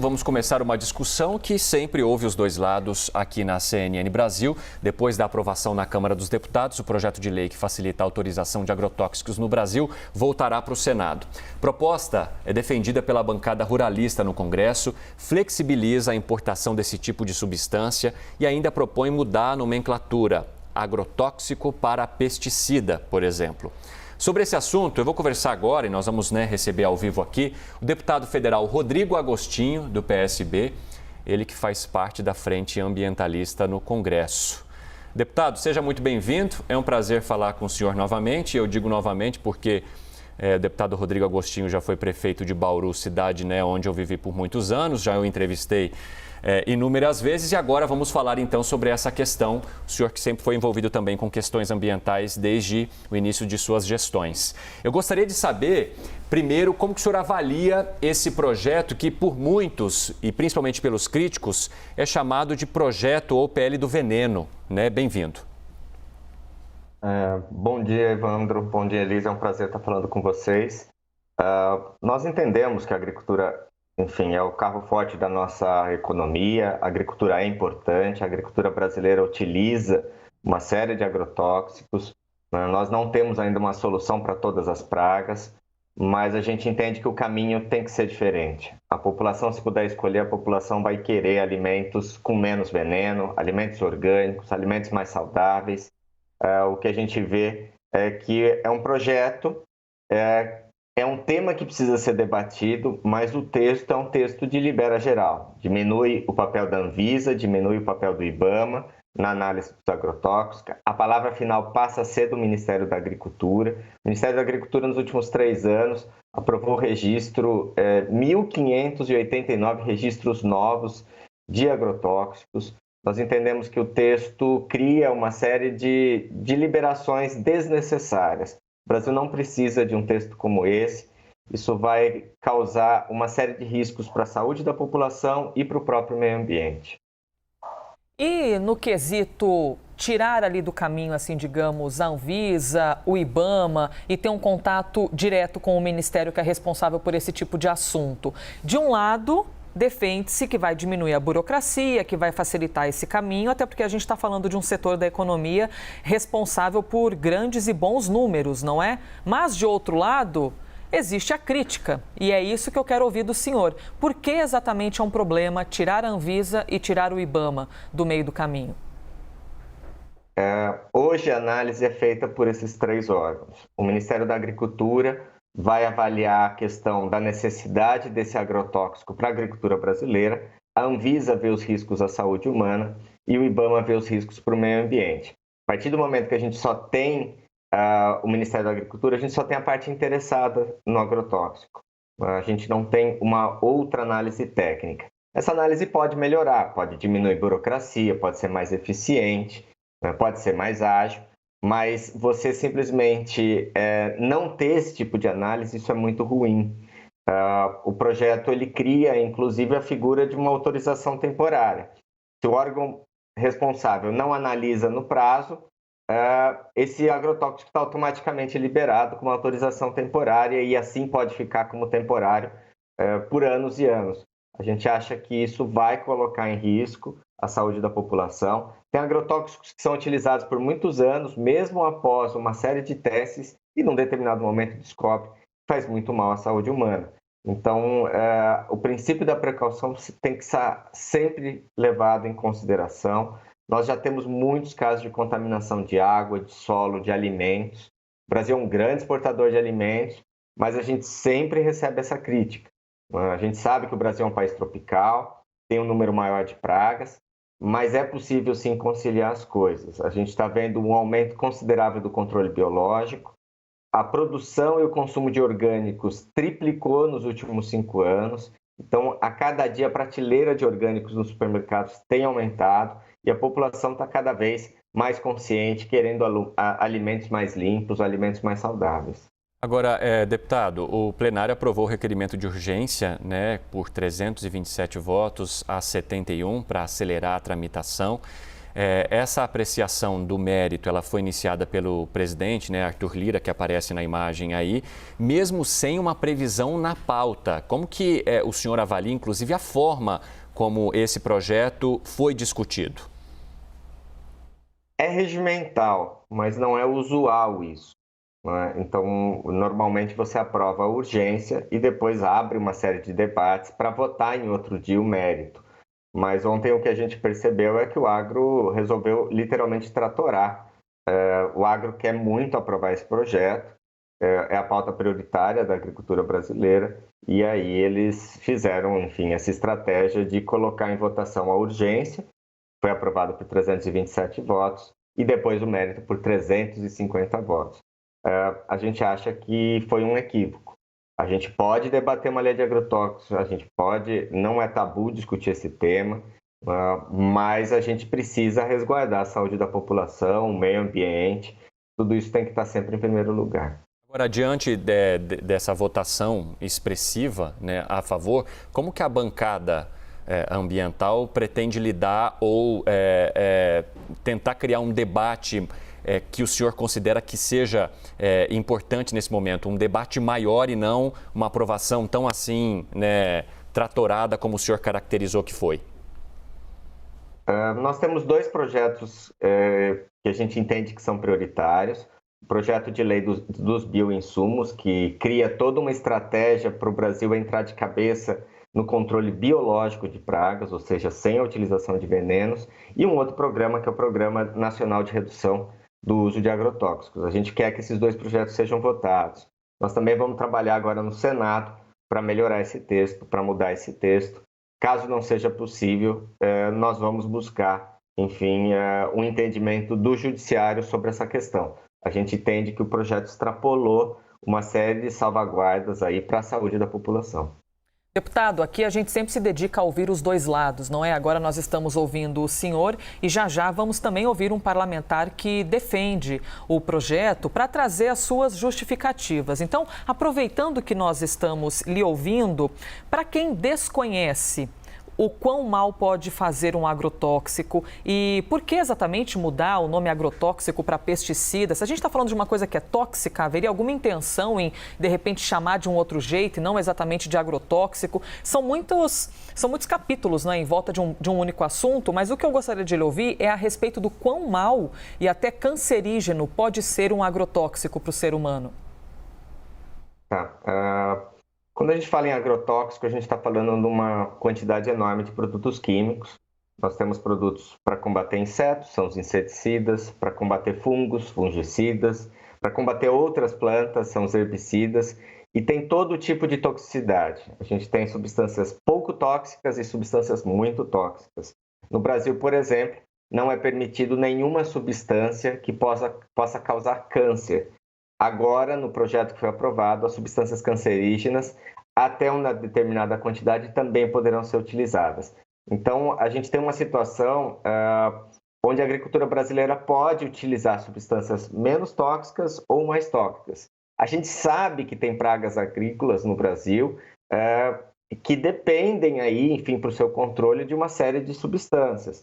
Vamos começar uma discussão que sempre houve os dois lados aqui na CNN Brasil. Depois da aprovação na Câmara dos Deputados, o projeto de lei que facilita a autorização de agrotóxicos no Brasil voltará para o Senado. A proposta é defendida pela bancada ruralista no Congresso, flexibiliza a importação desse tipo de substância e ainda propõe mudar a nomenclatura agrotóxico para pesticida, por exemplo. Sobre esse assunto, eu vou conversar agora e nós vamos receber ao vivo aqui o deputado federal Rodrigo Agostinho, do PSB, ele que faz parte da Frente Ambientalista no Congresso. Deputado, seja muito bem-vindo, é um prazer falar com o senhor novamente. Eu digo novamente porque o deputado Rodrigo Agostinho já foi prefeito de Bauru, cidade onde eu vivi por muitos anos, já eu entrevistei inúmeras vezes e agora vamos falar então sobre essa questão, o senhor que sempre foi envolvido também com questões ambientais desde o início de suas gestões. Eu gostaria de saber, primeiro, como que o senhor avalia esse projeto que por muitos, e principalmente pelos críticos, é chamado de projeto ou PL do veneno, Bem-vindo. Bom dia, Evandro. Bom dia, Elisa. É um prazer estar falando com vocês. Nós entendemos que a agricultura, enfim, é o carro forte da nossa economia. A agricultura é importante. A agricultura brasileira utiliza uma série de agrotóxicos. Nós não temos ainda uma solução para todas as pragas, mas a gente entende que o caminho tem que ser diferente. A população, se puder escolher, a população vai querer alimentos com menos veneno, alimentos orgânicos, alimentos mais saudáveis. O que a gente vê é que é um projeto, é um tema que precisa ser debatido, mas o texto é um texto de libera geral. Diminui o papel da Anvisa, diminui o papel do IBAMA na análise dos agrotóxicos. A palavra final passa a ser do Ministério da Agricultura. O Ministério da Agricultura, nos últimos 3 anos, aprovou o registro, 1.589 registros novos de agrotóxicos. Nós entendemos que o texto cria uma série de liberações desnecessárias. O Brasil não precisa de um texto como esse. Isso vai causar uma série de riscos para a saúde da população e para o próprio meio ambiente. E no quesito tirar ali do caminho, assim, digamos, a Anvisa, o IBAMA e ter um contato direto com o Ministério que é responsável por esse tipo de assunto. De um lado, defende-se que vai diminuir a burocracia, que vai facilitar esse caminho, até porque a gente está falando de um setor da economia responsável por grandes e bons números, não é? Mas, de outro lado, existe a crítica e é isso que eu quero ouvir do senhor. Por que exatamente é um problema tirar a Anvisa e tirar o IBAMA do meio do caminho? Hoje a análise é feita por esses 3 órgãos. O Ministério da Agricultura vai avaliar a questão da necessidade desse agrotóxico para a agricultura brasileira, a Anvisa vê os riscos à saúde humana e o IBAMA vê os riscos para o meio ambiente. A partir do momento que a gente só tem o Ministério da Agricultura, a gente só tem a parte interessada no agrotóxico. A gente não tem uma outra análise técnica. Essa análise pode melhorar, pode diminuir burocracia, pode ser mais eficiente, pode ser mais ágil, mas você simplesmente não ter esse tipo de análise, isso é muito ruim. O projeto ele cria, inclusive, a figura de uma autorização temporária. Se o órgão responsável não analisa no prazo, esse agrotóxico está automaticamente liberado com uma autorização temporária e assim pode ficar como temporário por anos e anos. A gente acha que isso vai colocar em risco a saúde da população. Tem agrotóxicos que são utilizados por muitos anos, mesmo após uma série de testes, e num determinado momento descobre que faz muito mal à saúde humana. Então, o princípio da precaução tem que ser sempre levado em consideração. Nós já temos muitos casos de contaminação de água, de solo, de alimentos. O Brasil é um grande exportador de alimentos, mas a gente sempre recebe essa crítica. A gente sabe que o Brasil é um país tropical, tem um número maior de pragas, mas é possível sim conciliar as coisas. A gente está vendo um aumento considerável do controle biológico, a produção e o consumo de orgânicos triplicou nos últimos 5 anos, então a cada dia a prateleira de orgânicos nos supermercados tem aumentado e a população está cada vez mais consciente, querendo alimentos mais limpos, alimentos mais saudáveis. Agora, deputado, o plenário aprovou o requerimento de urgência, por 327 votos a 71 para acelerar a tramitação. Essa apreciação do mérito, ela foi iniciada pelo presidente, né, Arthur Lira, que aparece na imagem aí, mesmo sem uma previsão na pauta. Como que o senhor avalia, inclusive, a forma como esse projeto foi discutido? É regimental, mas não é usual isso, né? Então, normalmente você aprova a urgência e depois abre uma série de debates para votar em outro dia o mérito. Mas ontem o que a gente percebeu é que o agro resolveu literalmente tratorar. O agro quer muito aprovar esse projeto, é a pauta prioritária da agricultura brasileira, e aí eles fizeram, enfim, essa estratégia de colocar em votação a urgência, foi aprovado por 327 votos, e depois o mérito por 350 votos. A gente acha que foi um equívoco. A gente pode debater uma lei de agrotóxicos, a gente pode, não é tabu discutir esse tema, mas a gente precisa resguardar a saúde da população, o meio ambiente, tudo isso tem que estar sempre em primeiro lugar. Agora, diante dessa votação expressiva, né, a favor, como que a bancada ambiental pretende lidar ou tentar criar um debate que o senhor considera que seja importante nesse momento, um debate maior e não uma aprovação tão assim, né, tratorada como o senhor caracterizou que foi? Nós temos dois projetos que a gente entende que são prioritários. O projeto de lei dos bioinsumos, que cria toda uma estratégia para o Brasil entrar de cabeça no controle biológico de pragas, ou seja, sem a utilização de venenos, e um outro programa, que é o Programa Nacional de Redução do Uso de Agrotóxicos. A gente quer que esses dois projetos sejam votados. Nós também vamos trabalhar agora no Senado para melhorar esse texto, para mudar esse texto. Caso não seja possível, nós vamos buscar, enfim, um entendimento do Judiciário sobre essa questão. A gente entende que o projeto extrapolou uma série de salvaguardas aí para a saúde da população. Deputado, aqui a gente sempre se dedica a ouvir os dois lados, não é? Agora nós estamos ouvindo o senhor e já vamos também ouvir um parlamentar que defende o projeto para trazer as suas justificativas. Então, aproveitando que nós estamos lhe ouvindo, para quem desconhece o quão mal pode fazer um agrotóxico e por que exatamente mudar o nome agrotóxico para pesticida? Se a gente está falando de uma coisa que é tóxica, haveria alguma intenção em, de repente, chamar de um outro jeito e não exatamente de agrotóxico? São muitos capítulos, né, em volta de um único assunto, mas o que eu gostaria de lhe ouvir é a respeito do quão mal e até cancerígeno pode ser um agrotóxico para o ser humano. Quando a gente fala em agrotóxico, a gente está falando de uma quantidade enorme de produtos químicos. Nós temos produtos para combater insetos, são os inseticidas, para combater fungos, fungicidas, para combater outras plantas, são os herbicidas, e tem todo tipo de toxicidade. A gente tem substâncias pouco tóxicas e substâncias muito tóxicas. No Brasil, por exemplo, não é permitido nenhuma substância que possa causar câncer. Agora, no projeto que foi aprovado, as substâncias cancerígenas, até uma determinada quantidade, também poderão ser utilizadas. Então, a gente tem uma situação onde a agricultura brasileira pode utilizar substâncias menos tóxicas ou mais tóxicas. A gente sabe que tem pragas agrícolas no Brasil que dependem aí, enfim, para o seu controle de uma série de substâncias.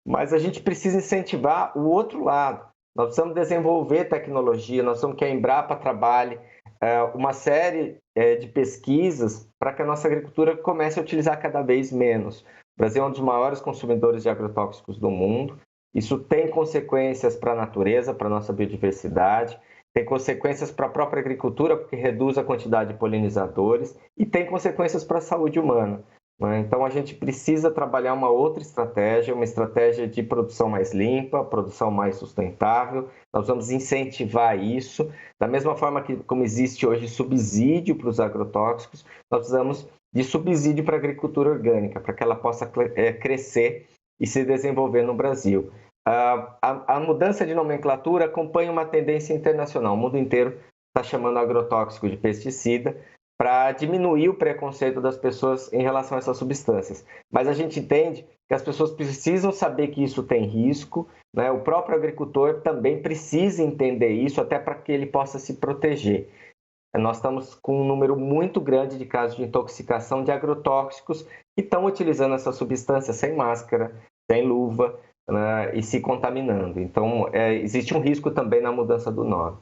Mas a gente precisa incentivar o outro lado. Nós precisamos desenvolver tecnologia, nós precisamos que a Embrapa trabalhe uma série de pesquisas para que a nossa agricultura comece a utilizar cada vez menos. O Brasil é um dos maiores consumidores de agrotóxicos do mundo. Isso tem consequências para a natureza, para a nossa biodiversidade, tem consequências para a própria agricultura, porque reduz a quantidade de polinizadores, e tem consequências para a saúde humana. Então, a gente precisa trabalhar uma outra estratégia, uma estratégia de produção mais limpa, produção mais sustentável. Nós vamos incentivar isso. Da mesma forma que como existe hoje subsídio para os agrotóxicos, nós precisamos de subsídio para a agricultura orgânica, para que ela possa crescer e se desenvolver no Brasil. A mudança de nomenclatura acompanha uma tendência internacional. O mundo inteiro está chamando agrotóxico de pesticida, para diminuir o preconceito das pessoas em relação a essas substâncias. Mas a gente entende que as pessoas precisam saber que isso tem risco, né? O próprio agricultor também precisa entender isso, até para que ele possa se proteger. Nós estamos com um número muito grande de casos de intoxicação de agrotóxicos que estão utilizando essas substâncias sem máscara, sem luva, né, e se contaminando. Então, existe um risco também na mudança do nome.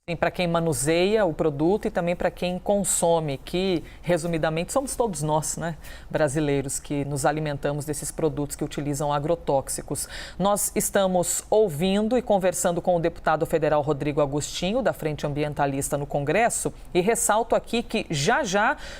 Sim, para quem manuseia o produto e também para quem consome, que, resumidamente, somos todos nós, né, brasileiros, que nos alimentamos desses produtos que utilizam agrotóxicos. Nós estamos ouvindo e conversando com o deputado federal Rodrigo Agostinho, da Frente Ambientalista no Congresso, e ressalto aqui que já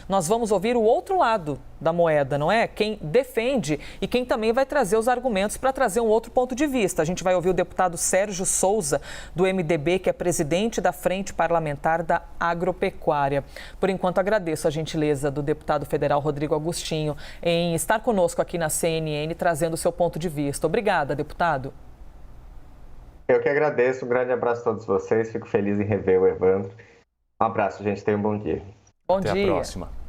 nós vamos ouvir o outro lado da moeda, não é? Quem defende e quem também vai trazer os argumentos para trazer um outro ponto de vista. A gente vai ouvir o deputado Sérgio Souza, do MDB, que é presidente da Frente Parlamentar da Agropecuária. Por enquanto, agradeço a gentileza do deputado federal Rodrigo Agostinho em estar conosco aqui na CNN, trazendo o seu ponto de vista. Obrigada, deputado. Eu que agradeço, um grande abraço a todos vocês, fico feliz em rever o Evandro. Um abraço, gente, tenham um bom dia. Bom dia. Até a próxima.